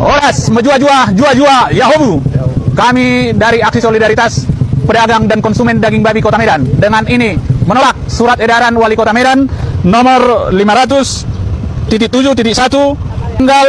Horas jua-jua Yahobu. Kami dari Aksi Solidaritas Pedagang dan Konsumen Daging Babi Kota Medan dengan ini menolak surat edaran Wali Kota Medan nomor 500.7.1 tanggal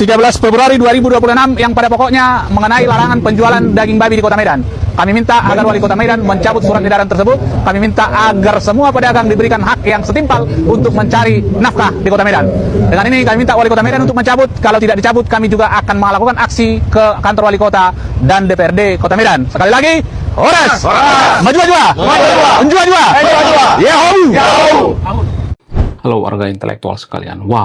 13 Februari 2026 yang pada pokoknya mengenai larangan penjualan daging babi di Kota Medan. Kami minta agar Wali Kota Medan mencabut surat edaran tersebut. Kami minta agar semua pedagang diberikan hak yang setimpal untuk mencari nafkah di Kota Medan. Dengan ini kami minta Wali Kota Medan untuk mencabut. Kalau tidak dicabut, kami juga akan melakukan aksi ke kantor Wali Kota dan DPRD Kota Medan. Sekali lagi, horas, maju-jua, unjua-jua, Yahoo! Halo warga intelektual sekalian. Wah.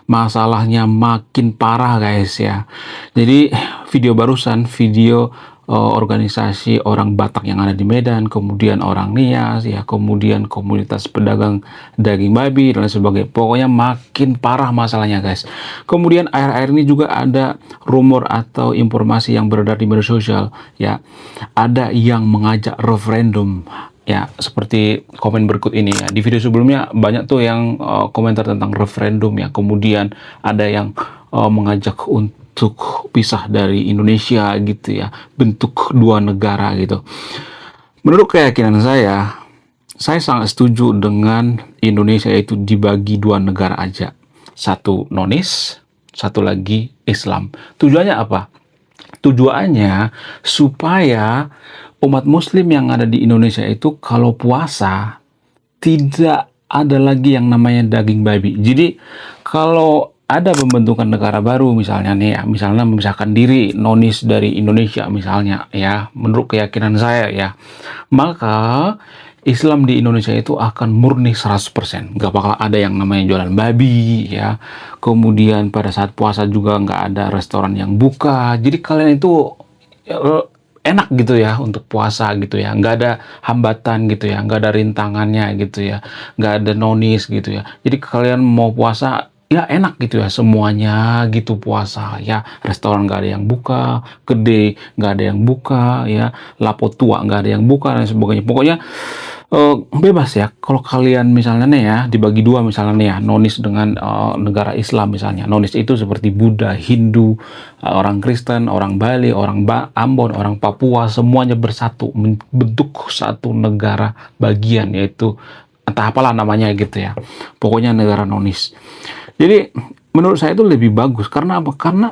Masalahnya makin parah guys ya. Jadi video barusan, video organisasi orang Batak yang ada di Medan, kemudian orang Nias ya, kemudian komunitas pedagang daging babi dan lain sebagainya. Pokoknya makin parah masalahnya guys. Kemudian akhir-akhir ini juga ada rumor atau informasi yang beredar di media sosial ya. Ada yang mengajak referendum. Ya, seperti komen berikut ini ya. Di video sebelumnya banyak tuh yang komentar tentang referendum ya. Kemudian ada yang mengajak untuk pisah dari Indonesia gitu ya. Bentuk dua negara gitu. Menurut keyakinan saya sangat setuju dengan Indonesia itu dibagi dua negara aja. Satu nonis, satu lagi Islam. Tujuannya apa? Tujuannya supaya umat muslim yang ada di Indonesia itu kalau puasa tidak ada lagi yang namanya daging babi. Jadi kalau ada pembentukan negara baru misalnya nih ya, misalnya memisahkan diri nonis dari Indonesia misalnya ya, menurut keyakinan saya ya, maka Islam di Indonesia itu akan murni 100%. Nggak bakal ada yang namanya jualan babi ya. Kemudian pada saat puasa juga nggak ada restoran yang buka. Jadi kalian itu enak gitu ya untuk puasa gitu ya. Nggak ada hambatan gitu ya. Nggak ada rintangannya gitu ya. Nggak ada nonis gitu ya. Jadi kalian mau puasa ya enak gitu ya, semuanya gitu puasa ya. Restoran nggak ada yang buka, kedai nggak ada yang buka ya, lapo tua nggak ada yang buka dan sebagainya. Pokoknya bebas ya. Kalau kalian misalnya nih ya dibagi dua misalnya nih ya, nonis dengan negara Islam misalnya. Nonis itu seperti Buddha, Hindu, orang Kristen, orang Bali, orang Ambon, orang Papua, semuanya bersatu membentuk satu negara bagian, yaitu entah apalah namanya gitu ya. Pokoknya negara nonis. Jadi menurut saya itu lebih bagus. Karena apa? Karena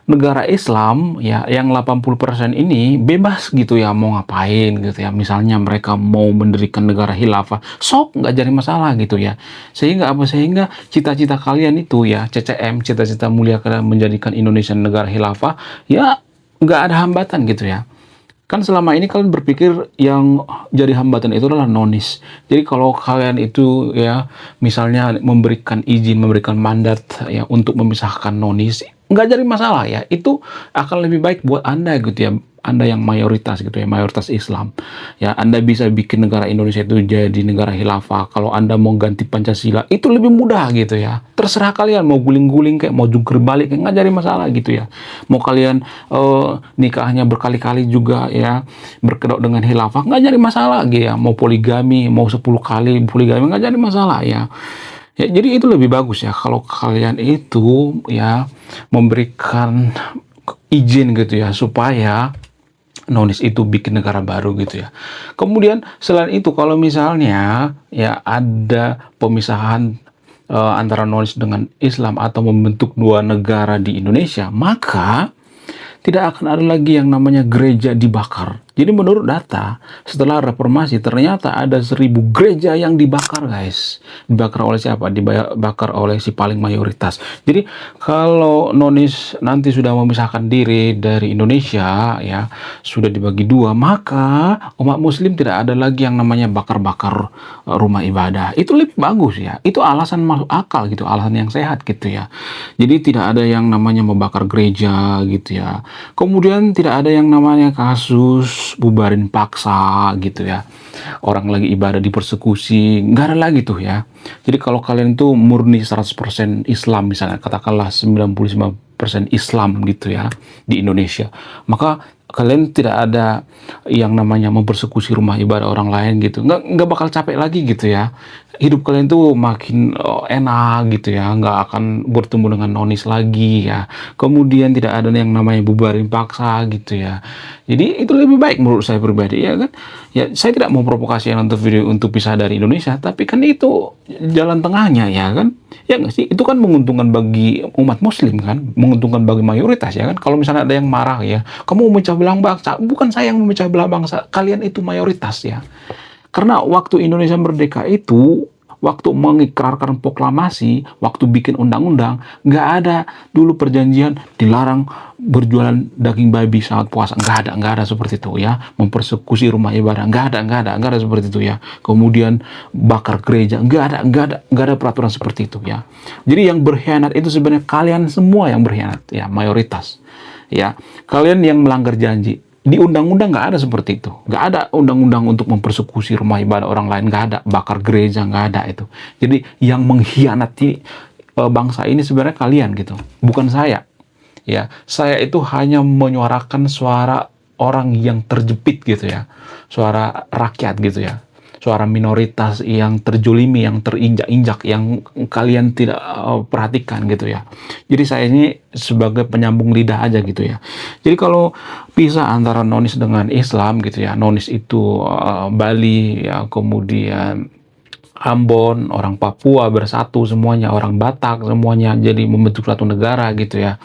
negara Islam ya yang 80% ini bebas gitu ya mau ngapain gitu ya. Misalnya mereka mau mendirikan negara khilafah, sok nggak jadi masalah gitu ya. Sehingga apa? Sehingga cita-cita kalian itu ya, CCM, cita-cita mulia kalian menjadikan Indonesia negara khilafah, ya nggak ada hambatan gitu ya. Kan selama ini kalian berpikir yang jadi hambatan itu adalah nonis. Jadi kalau kalian itu ya misalnya memberikan izin, memberikan mandat ya untuk memisahkan nonis, nggak jadi masalah ya. Itu akan lebih baik buat Anda gitu ya. Anda yang mayoritas gitu ya, mayoritas Islam. Ya, Anda bisa bikin negara Indonesia itu jadi negara khilafah. Kalau Anda mau ganti Pancasila, itu lebih mudah gitu ya. Terserah kalian mau guling-guling kayak mau jungkir balik kayak nggak jadi masalah gitu ya. Mau kalian nikahnya berkali-kali juga ya, berkedok dengan khilafah, nggak jadi masalah gitu ya. Mau poligami, mau 10 kali poligami, nggak jadi masalah ya. Ya, jadi itu lebih bagus ya kalau kalian itu ya memberikan izin gitu ya supaya nonis itu bikin negara baru gitu ya. Kemudian selain itu kalau misalnya ya ada pemisahan antara nonis dengan Islam atau membentuk dua negara di Indonesia, maka tidak akan ada lagi yang namanya gereja dibakar. Jadi menurut data, setelah reformasi ternyata ada 1000 gereja yang dibakar guys. Dibakar oleh siapa? Dibakar oleh si paling mayoritas. Jadi kalau nonis nanti sudah memisahkan diri dari Indonesia ya, sudah dibagi dua, maka umat muslim tidak ada lagi yang namanya bakar-bakar rumah ibadah. Itu lebih bagus ya. Itu alasan masuk akal gitu, alasan yang sehat gitu ya. Jadi tidak ada yang namanya membakar gereja gitu ya. Kemudian tidak ada yang namanya kasus bubarin paksa gitu ya. Orang lagi ibadah dipersekusi, nggak ada lagi tuh ya. Jadi kalau kalian tuh murni 100% Islam misalnya, katakanlah 99% Islam gitu ya di Indonesia, maka kalian tidak ada yang namanya mempersekusi rumah ibadah orang lain gitu, nggak bakal capek lagi gitu ya. Hidup kalian tuh makin enak gitu ya, nggak akan bertemu dengan nonis lagi ya. Kemudian tidak ada yang namanya bubarin paksa gitu ya. Jadi itu lebih baik menurut saya pribadi ya kan. Ya saya tidak mau provokasi yang nonton video untuk pisah dari Indonesia, tapi kan itu jalan tengahnya ya kan. Ya nggak sih, itu kan menguntungkan bagi umat Muslim kan, menguntungkan bagi mayoritas ya kan. Kalau misalnya ada yang marah ya, kamu memecah belah bangsa, bukan saya yang memecah belah bangsa, kalian itu mayoritas ya. Karena waktu Indonesia merdeka itu, waktu mengikrarkan proklamasi, waktu bikin undang-undang, nggak ada dulu perjanjian dilarang berjualan daging babi saat puasa, nggak ada seperti itu ya. Mempersekusi rumah ibadah, nggak ada seperti itu ya. Kemudian bakar gereja, nggak ada peraturan seperti itu ya. Jadi yang berkhianat itu sebenarnya kalian semua yang berkhianat ya, mayoritas ya. Kalian yang melanggar janji. Di undang-undang nggak ada seperti itu. Nggak ada undang-undang untuk mempersekusi rumah ibadah orang lain. Nggak ada. Bakar gereja, nggak ada itu. Jadi yang mengkhianati bangsa ini sebenarnya kalian gitu. Bukan saya. Ya, saya itu hanya menyuarakan suara orang yang terjepit gitu ya. Suara rakyat gitu ya. Suara minoritas yang terjolimi, yang terinjak-injak, yang kalian tidak perhatikan gitu ya. Jadi saya ini sebagai penyambung lidah aja gitu ya. Jadi kalau pisah antara nonis dengan Islam gitu ya, nonis itu Bali ya, kemudian Ambon, orang Papua bersatu semuanya, orang Batak semuanya jadi membentuk suatu negara gitu ya.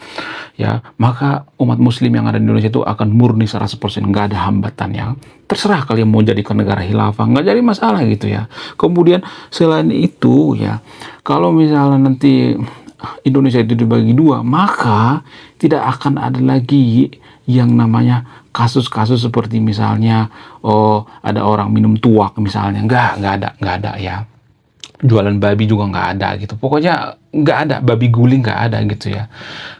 Ya, maka umat muslim yang ada di Indonesia itu akan murni 100%, nggak ada hambatan ya. Terserah kalian mau jadikan negara khilafah, nggak jadi masalah gitu ya. Kemudian selain itu ya, kalau misalnya nanti Indonesia itu dibagi dua, maka tidak akan ada lagi yang namanya kasus-kasus seperti misalnya ada orang minum tuak misalnya, nggak ada ya. Jualan babi juga nggak ada gitu, pokoknya nggak ada, babi guling nggak ada gitu ya.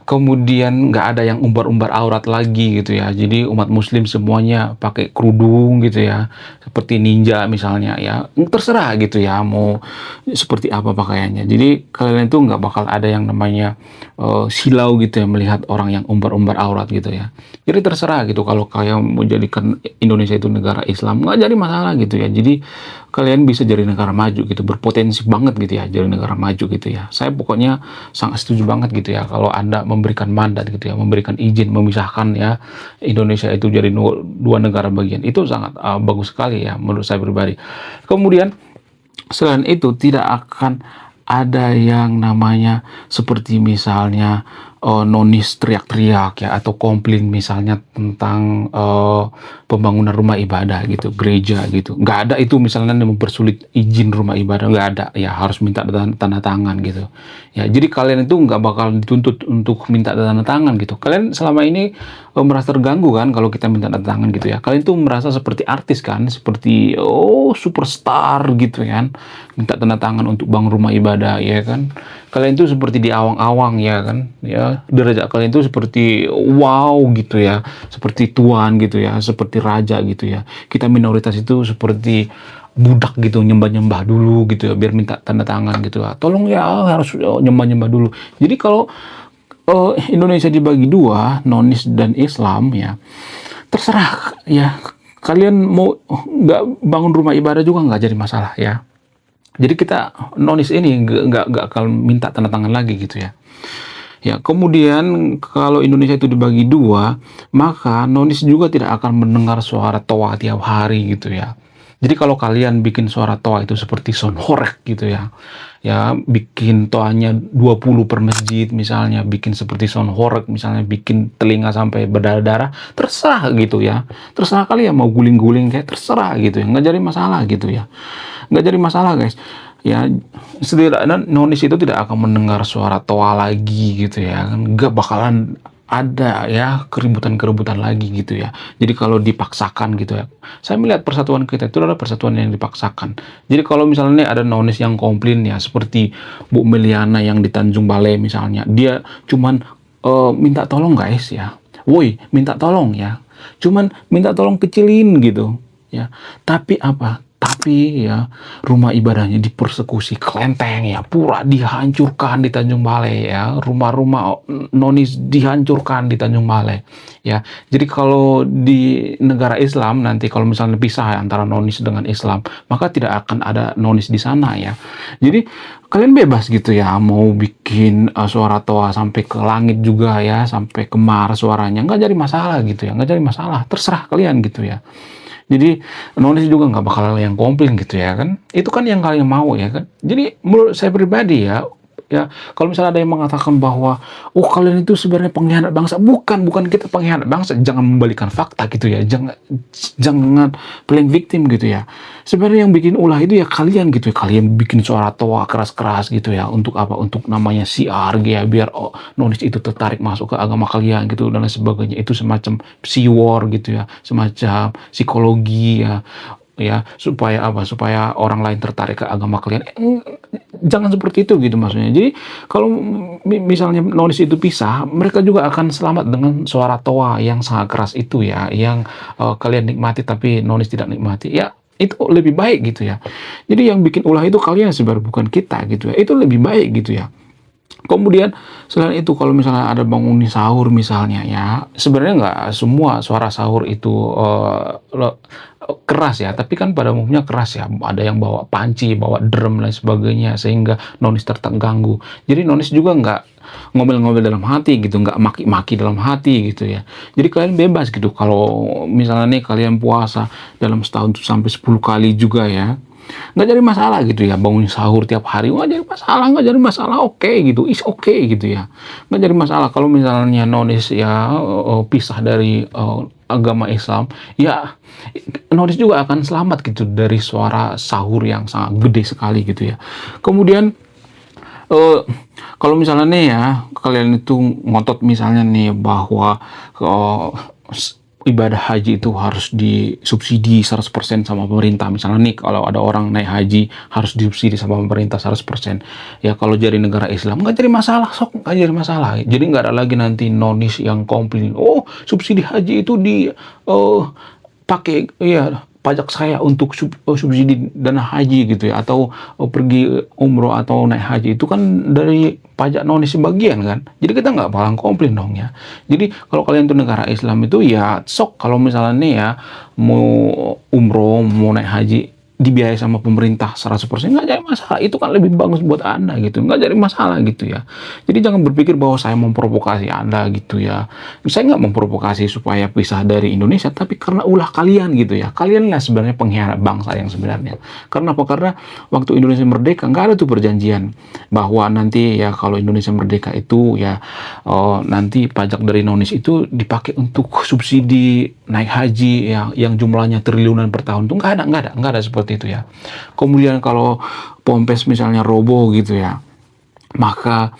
Kemudian nggak ada yang umbar-umbar aurat lagi gitu ya. Jadi umat muslim semuanya pakai kerudung gitu ya, seperti ninja misalnya ya, terserah gitu ya mau seperti apa pakaiannya. Jadi kalian itu nggak bakal ada yang namanya silau gitu ya melihat orang yang umbar-umbar aurat gitu ya. Jadi terserah gitu, kalau kalian mau jadikan Indonesia itu negara Islam, nggak jadi masalah gitu ya. Jadi kalian bisa jadi negara maju gitu, berpotensi banget gitu ya jadi negara maju gitu ya. Saya pokoknya sangat setuju banget gitu ya kalau Anda memberikan mandat gitu ya, memberikan izin memisahkan ya Indonesia itu jadi dua negara bagian. Itu sangat bagus sekali ya menurut saya pribadi. Kemudian selain itu tidak akan ada yang namanya seperti misalnya nonis teriak-teriak ya, atau komplain misalnya tentang pembangunan rumah ibadah gitu, gereja gitu. Nggak ada itu misalnya yang mempersulit izin rumah ibadah, nggak ada ya, harus minta tanda tangan gitu ya. Jadi kalian itu nggak bakal dituntut untuk minta tanda tangan gitu. Kalian selama ini merasa terganggu kan kalau kita minta tanda tangan gitu ya. Kalian tuh merasa seperti artis kan, seperti superstar gitu kan, minta tanda tangan untuk bangun rumah ibadah ya kan. Kalian tuh seperti di awang-awang ya kan ya, derajat kalian tuh seperti wow gitu ya, seperti tuan gitu ya, seperti raja gitu ya. Kita minoritas itu seperti budak gitu, nyembah-nyembah dulu gitu ya biar minta tanda tangan gitu ya. Tolong ya, harus nyembah-nyembah dulu. Jadi kalau Indonesia dibagi dua, nonis dan Islam ya, terserah ya, kalian mau nggak bangun rumah ibadah juga nggak jadi masalah ya. Jadi kita nonis ini nggak akan minta tanda tangan lagi gitu ya. Ya, kemudian kalau Indonesia itu dibagi dua, maka nonis juga tidak akan mendengar suara toa tiap hari gitu ya. Jadi kalau kalian bikin suara toa itu seperti sound horeg gitu ya. Ya, bikin toanya 20 per masjid misalnya, bikin seperti sound horeg misalnya, bikin telinga sampai berdarah-darah, terserah gitu ya. Terserah kalian mau guling-guling kayak terserah gitu ya. Nggak jadi masalah gitu ya. Nggak jadi masalah guys. Ya, setidaknya nonis itu tidak akan mendengar suara toa lagi gitu ya. Nggak bakalan ada ya keributan-keributan lagi gitu ya. Jadi kalau dipaksakan gitu ya, saya melihat persatuan kita itu adalah persatuan yang dipaksakan. Jadi kalau misalnya ada nonis yang komplain ya, seperti Bu Meliana yang di Tanjung Balai misalnya, dia cuman minta tolong guys ya, woi minta tolong ya, cuman minta tolong kecilin gitu ya. Tapi apa? Tapi tapi ya rumah ibadahnya dipersekusi, kelenteng ya, pura dihancurkan di Tanjung Balai ya, rumah-rumah nonis dihancurkan di Tanjung Balai ya. Jadi kalau di negara Islam nanti kalau misalnya pisah antara nonis dengan Islam, maka tidak akan ada nonis di sana ya. Jadi kalian bebas gitu ya, mau bikin suara toa sampai ke langit juga ya, sampai ke Mars suaranya, nggak jadi masalah gitu ya, nggak jadi masalah, terserah kalian gitu ya. Jadi nonis juga nggak bakal yang komplain gitu ya kan. Itu kan yang kalian mau ya kan. Jadi menurut saya pribadi ya, ya kalau misalnya ada yang mengatakan bahwa oh kalian itu sebenarnya pengkhianat bangsa, bukan kita pengkhianat bangsa, jangan membalikan fakta gitu ya, jangan playing victim gitu ya. Sebenarnya yang bikin ulah itu ya kalian gitu ya, kalian bikin suara toa keras-keras gitu ya, untuk apa, untuk namanya siar ya, biar nonis itu tertarik masuk ke agama kalian gitu dan lain sebagainya. Itu semacam war gitu ya, semacam psikologi ya, supaya apa, supaya orang lain tertarik ke agama kalian. Jangan seperti itu gitu maksudnya. Jadi kalau misalnya nonis itu pisah, mereka juga akan selamat dengan suara toa yang sangat keras itu ya, yang kalian nikmati tapi nonis tidak nikmati ya. Itu lebih baik gitu ya. Jadi yang bikin ulah itu kalian sebenarnya, bukan kita gitu ya. Itu lebih baik gitu ya. Kemudian selain itu kalau misalnya ada bangunin sahur misalnya ya, sebenarnya nggak semua suara sahur itu keras ya, tapi kan pada umumnya keras ya. Ada yang bawa panci, bawa drum dan sebagainya sehingga nonis terganggu. Jadi nonis juga nggak ngomel-ngomel dalam hati gitu, nggak maki-maki dalam hati gitu ya. Jadi kalian bebas gitu. Kalau misalnya nih kalian puasa dalam setahun sampai 10 kali juga ya, nggak jadi masalah gitu ya, bangun sahur tiap hari nggak jadi masalah, oke gitu, is oke gitu ya, nggak jadi masalah. Kalau misalnya nonis ya pisah dari agama Islam ya, nonis juga akan selamat gitu dari suara sahur yang sangat gede sekali gitu ya. Kemudian kalau misalnya nih ya kalian itu ngotot misalnya nih bahwa ibadah haji itu harus disubsidi 100% sama pemerintah. Misalnya nih kalau ada orang naik haji harus disubsidi sama pemerintah 100%. Ya kalau jadi negara Islam nggak jadi masalah, sok nggak jadi masalah. Jadi nggak ada lagi nanti nonis yang komplain, oh subsidi haji itu pakai ya pajak saya untuk subsidi dana haji gitu ya, atau pergi umroh atau naik haji itu kan dari pajak nonis sebagian kan. Jadi kita nggak bakalan komplain dong ya. Jadi kalau kalian tuh negara Islam itu ya sok, kalau misalnya nih ya mau umroh mau naik haji dibiayai sama pemerintah 100%, nggak jadi masalah. Itu kan lebih bagus buat Anda gitu, nggak jadi masalah gitu ya. Jadi jangan berpikir bahwa saya memprovokasi Anda gitu ya. Saya nggak memprovokasi supaya pisah dari Indonesia, tapi karena ulah kalian gitu ya. Kalianlah sebenarnya pengkhianat bangsa yang sebenarnya. Karena apa? Karena waktu Indonesia merdeka nggak ada tuh perjanjian bahwa nanti ya kalau Indonesia merdeka itu ya nanti pajak dari nonis itu dipakai untuk subsidi naik haji yang jumlahnya triliunan per tahun. Tuh nggak ada seperti itu ya. Kemudian kalau Pompes misalnya roboh gitu ya, maka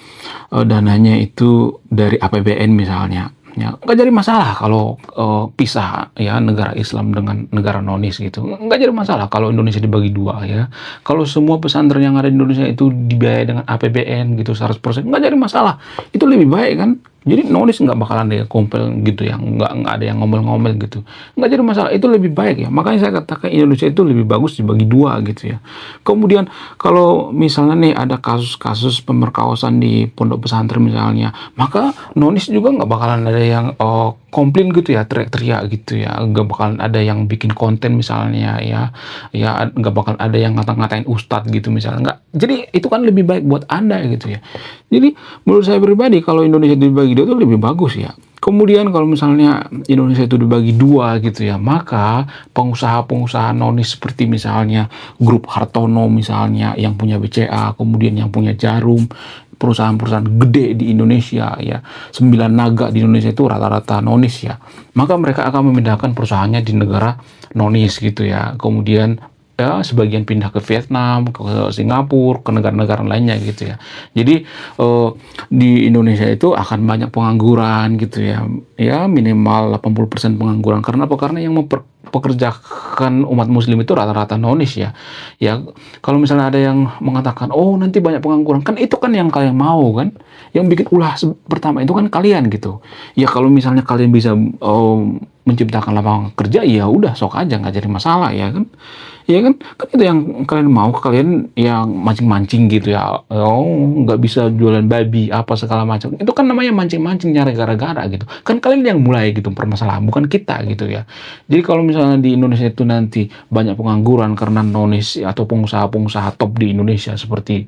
dananya itu dari APBN misalnya ya, nggak jadi masalah kalau pisah ya negara Islam dengan negara nonis gitu, nggak jadi masalah kalau Indonesia dibagi dua ya. Kalau semua pesantren yang ada di Indonesia itu dibiayai dengan APBN gitu 100%, nggak jadi masalah. Itu lebih baik kan. Jadi nonis nggak bakalan ada yang komplain gitu ya, nggak ada yang ngomel-ngomel gitu, nggak jadi masalah. Itu lebih baik ya. Makanya saya katakan Indonesia itu lebih bagus dibagi dua gitu ya. Kemudian kalau misalnya nih ada kasus-kasus pemerkosaan di pondok pesantren misalnya, maka nonis juga nggak bakalan ada yang komplain gitu ya, teriak-teriak gitu ya, nggak bakalan ada yang bikin konten misalnya ya nggak bakalan ada yang ngata-ngatain ustadz gitu misalnya, nggak. Jadi itu kan lebih baik buat Anda gitu ya. Jadi menurut saya pribadi kalau Indonesia dibagi dua itu lebih bagus ya. Kemudian kalau misalnya Indonesia itu dibagi dua gitu ya, maka pengusaha-pengusaha nonis seperti misalnya grup Hartono misalnya yang punya BCA, kemudian yang punya Jarum, perusahaan-perusahaan gede di Indonesia ya, 9 naga di Indonesia itu rata-rata nonis ya, maka mereka akan memindahkan perusahaannya di negara nonis gitu ya. Kemudian ya sebagian pindah ke Vietnam, ke Singapura, ke negara-negara lainnya gitu ya. Jadi di Indonesia itu akan banyak pengangguran gitu ya. Ya minimal 80% pengangguran. Karena apa? Karena yang mempekerjakan umat muslim itu rata-rata nonis ya. Ya kalau misalnya ada yang mengatakan, oh nanti banyak pengangguran, kan itu kan yang kalian mau kan. Yang bikin ulah pertama itu kan kalian gitu. Ya kalau misalnya kalian bisa menciptakan lapangan kerja, ya udah sok aja, nggak jadi masalah ya kan. Ya kan, kan itu yang kalian mau, kalian yang mancing-mancing gitu ya. Oh, nggak bisa jualan babi apa segala macam. Itu kan namanya mancing-mancing nyari gara-gara gitu. Kan kalian yang mulai gitu permasalahan, bukan kita gitu ya. Jadi kalau misalnya di Indonesia itu nanti banyak pengangguran karena nonis atau pengusaha-pengusaha top di Indonesia seperti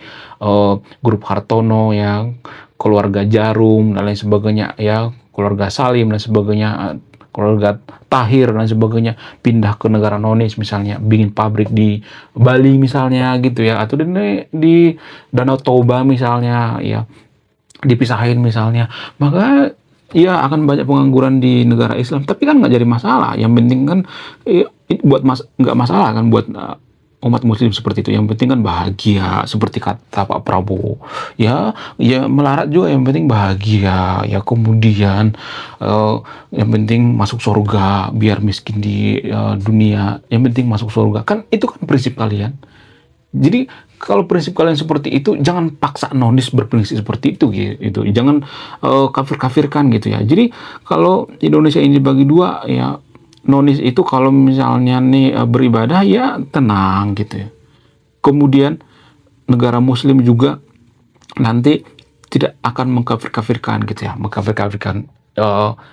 grup Hartono yang keluarga Jarum dan lain sebagainya ya, keluarga Salim dan sebagainya, keluarga Tahir dan sebagainya pindah ke negara nonis misalnya, bikin pabrik di Bali misalnya gitu ya, atau di Danau Toba misalnya ya, dipisahin misalnya, maka ya akan banyak pengangguran di negara Islam. Tapi kan nggak jadi masalah, yang penting kan buat nggak masalah kan buat umat muslim seperti itu. Yang penting kan bahagia, seperti kata Pak Prabowo ya, ya melarat juga yang penting bahagia ya, kemudian yang penting masuk surga, biar miskin di dunia, yang penting masuk surga, kan itu kan prinsip kalian. Jadi kalau prinsip kalian seperti itu, jangan paksa nonis berprinsip seperti itu gitu. Jangan kafir-kafirkan gitu ya. Jadi kalau Indonesia ini dibagi dua ya, nonis itu kalau misalnya nih beribadah ya tenang gitu ya. Kemudian negara muslim juga nanti tidak akan mengkafir-kafirkan gitu ya, mengkafir-kafirkan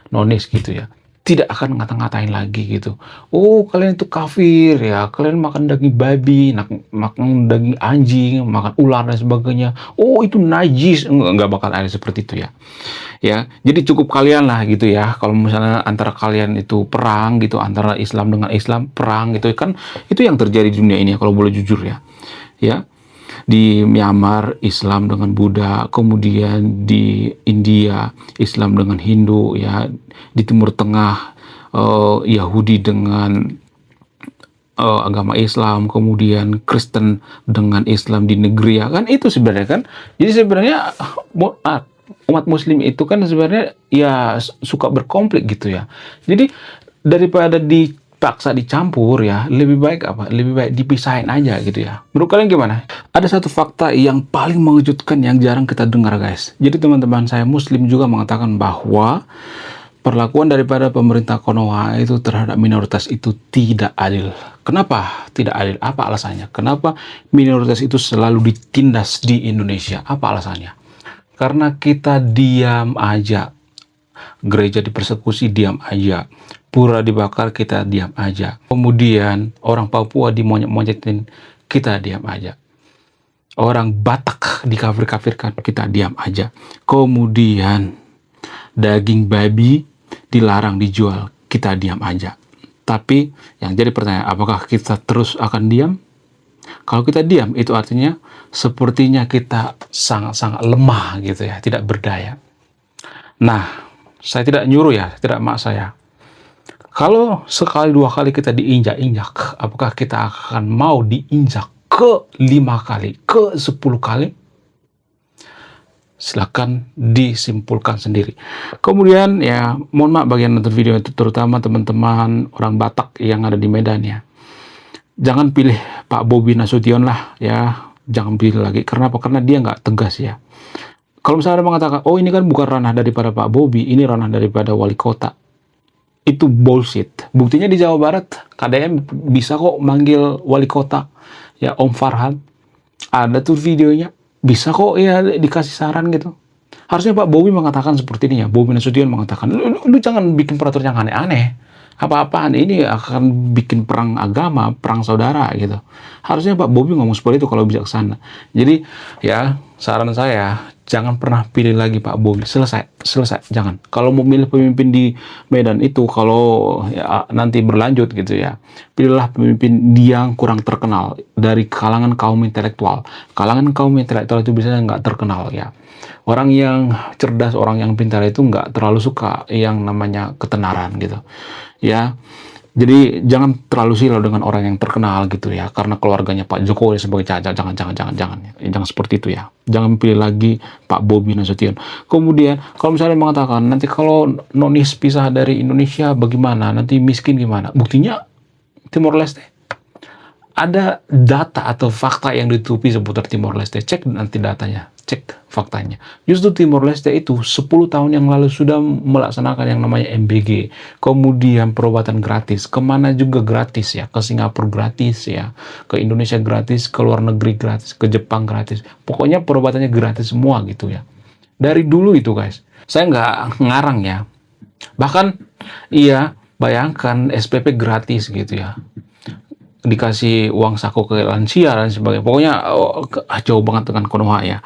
nonis gitu ya. Tidak akan ngata-ngatain lagi gitu. Oh, kalian itu kafir ya, kalian makan daging babi, makan daging anjing, makan ular dan sebagainya. Oh, itu najis. Nggak bakal ada seperti itu ya. Ya, jadi cukup kalian lah gitu ya. Kalau misalnya antara kalian itu perang gitu, antara Islam dengan Islam perang gitu kan, itu yang terjadi di dunia ini kalau boleh jujur ya. Ya, di Myanmar Islam dengan Buddha, kemudian di India Islam dengan Hindu ya, di Timur Tengah Yahudi dengan agama Islam, kemudian Kristen dengan Islam di negeri ya kan, itu sebenarnya kan. Jadi sebenarnya umat muslim itu kan sebenarnya ya suka berkonflik gitu ya. Jadi daripada dipaksa dicampur ya, lebih baik apa? Lebih baik dipisahin aja gitu ya. Menurut kalian gimana? Ada satu fakta yang paling mengejutkan yang jarang kita dengar guys. Jadi teman-teman saya muslim juga mengatakan bahwa perlakuan daripada pemerintah Konoha itu terhadap minoritas itu tidak adil. Kenapa tidak adil? Apa alasannya? Kenapa minoritas itu selalu ditindas di Indonesia? Apa alasannya? Karena kita diam aja. Gereja dipersekusi, diam aja. Pura dibakar, kita diam aja. Kemudian orang Papua dimonyet-monyetin, kita diam aja. Orang Batak dikafir-kafirkan, kita diam aja. Kemudian daging babi dilarang dijual, kita diam aja. Tapi yang jadi pertanyaan, apakah kita terus akan diam? Kalau kita diam, itu artinya sepertinya kita sangat-sangat lemah gitu ya, tidak berdaya. Nah, saya tidak nyuruh ya, tidak mak saya. Kalau sekali dua kali kita diinjak-injak, apakah kita akan mau diinjak ke 5 kali, ke 10 kali? Silakan disimpulkan sendiri. Kemudian ya, mohon maaf bagi yang nonton video itu, terutama teman-teman orang Batak yang ada di Medan ya. Jangan pilih Pak Bobi Nasution lah ya, jangan pilih lagi. Karena apa? Karena dia nggak tegas ya. Kalau misalnya ada mengatakan, oh ini kan bukan ranah daripada Pak Bobi, ini ranah daripada wali kota, itu bullshit. Buktinya di Jawa Barat, KDM bisa kok manggil wali kota ya, Om Farhan. Ada tuh videonya, bisa kok ya dikasih saran gitu. Harusnya Pak Bobi mengatakan seperti ini ya, Bobi Nasution mengatakan, lu jangan bikin peraturan yang aneh-aneh. Apa-apaan ini akan bikin perang agama, perang saudara gitu. Harusnya Pak Bobi ngomong seperti itu kalau bisa ke sana. Jadi ya saran saya, jangan pernah pilih lagi Pak Bobi. Selesai, jangan. Kalau mau milih pemimpin di Medan itu, kalau ya, nanti berlanjut gitu ya, pilihlah pemimpin yang kurang terkenal dari kalangan kaum intelektual. Kalangan kaum intelektual itu biasanya nggak terkenal ya. Orang yang cerdas, orang yang pintar itu nggak terlalu suka yang namanya ketenaran gitu ya. Jadi jangan terlalu silau dengan orang yang terkenal gitu ya, karena keluarganya Pak Jokowi sebagai jangan seperti itu ya. Jangan pilih lagi Pak Bobi Nasution. Kemudian kalau misalnya mengatakan nanti kalau nonis pisah dari Indonesia bagaimana, nanti miskin gimana? Buktinya Timor Leste ada data atau fakta yang ditutupi seputar Timor Leste. Cek nanti datanya. cek faktanya. Justru Timor Leste itu 10 tahun yang lalu sudah melaksanakan yang namanya MBG. Kemudian perobatan gratis. Kemana juga gratis ya. Ke Singapura gratis ya. Ke Indonesia gratis. Ke luar negeri gratis. Ke Jepang gratis. Pokoknya perobatannya gratis semua gitu ya. Dari dulu itu guys. Saya nggak ngarang ya. Bahkan iya bayangkan SPP gratis gitu ya. Dikasih uang saku ke lansia dan sebagainya. Pokoknya jauh banget dengan Konoha ya.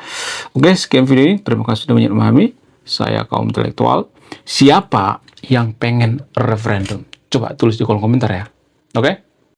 Oke, sekian video ini. Terima kasih sudah banyak memahami. Saya kaum intelektual. Siapa yang pengen referendum? Coba tulis di kolom komentar ya. Oke?